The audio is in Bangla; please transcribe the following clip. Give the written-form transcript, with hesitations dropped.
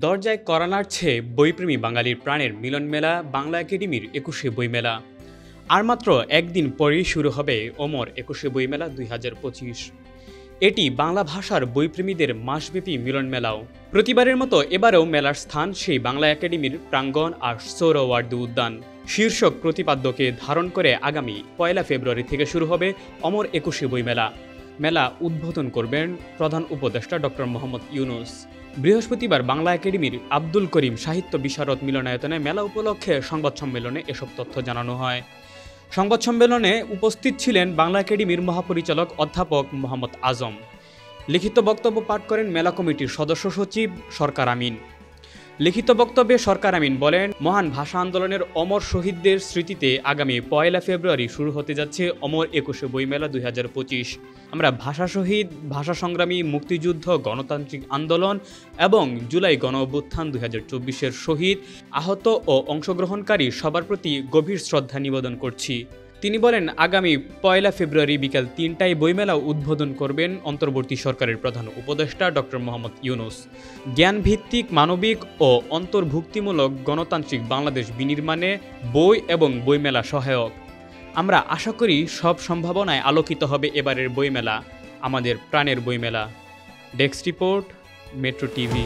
দরজায় কড়া নাড়ছে বইপ্রেমী বাঙালির প্রাণের মিলনমেলা বাংলা একাডেমির ২১শে বইমেলা। আর মাত্র একদিন পরেই শুরু হবে অমর ২১শে বইমেলা ২০২৫। এটি বাংলা ভাষার বইপ্রেমীদের মাসব্যাপী মিলনমেলাও। প্রতিবারের মতো এবারেও মেলার স্থান সেই বাংলা একাডেমির প্রাঙ্গণ আর সোহরাওয়ার্দী উদ্যান। শীর্ষক প্রতিপাদ্যকে ধারণ করে আগামী ১ ফেব্রুয়ারি থেকে শুরু হবে অমর ২১শে বইমেলা। মেলা উদ্বোধন করবেন প্রধান উপদেষ্টা ডক্টর মোহাম্মদ ইউনূস। বৃহস্পতিবার বাংলা একাডেমির আব্দুল করিম সাহিত্য বিশারদ মিলনায়তনে মেলা উপলক্ষে সংবাদ সম্মেলনে এসব তথ্য জানানো হয়। সংবাদ সম্মেলনে উপস্থিত ছিলেন বাংলা একাডেমির মহাপরিচালক অধ্যাপক মোহাম্মদ আজম। লিখিত বক্তব্য পাঠ করেন মেলা কমিটির সদস্য সচিব সরকার আমিন। লিখিত বক্তব্যে সরকার আমিন বলেন, মহান ভাষা আন্দোলনের অমর শহীদদের স্মৃতিতে আগামী ১ ফেব্রুয়ারি শুরু হতে যাচ্ছে অমর ২১শে বইমেলা ২০২৫। আমরা ভাষা শহীদ, ভাষা সংগ্রামী, মুক্তিযুদ্ধ, গণতান্ত্রিক আন্দোলন এবং জুলাই গণ অভ্যুত্থান ২০২৪-এর শহীদ, আহত ও অংশগ্রহণকারী সবার প্রতি গভীর শ্রদ্ধা নিবেদন করছি। তিনি বলেন, আগামী ১ ফেব্রুয়ারি বিকেল ৩টায় বইমেলা উদ্বোধন করবেন অন্তর্বর্তী সরকারের প্রধান উপদেষ্টা ডক্টর মোহাম্মদ ইউনূস। জ্ঞানভিত্তিক, মানবিক ও অন্তর্ভুক্তিমূলক গণতান্ত্রিক বাংলাদেশ বিনির্মাণে বই এবং বইমেলা সহায়ক। আমরা আশা করি সব সম্ভাবনায় আলোকিত হবে এবারের বইমেলা, আমাদের প্রাণের বইমেলা। Desk report, metro TV.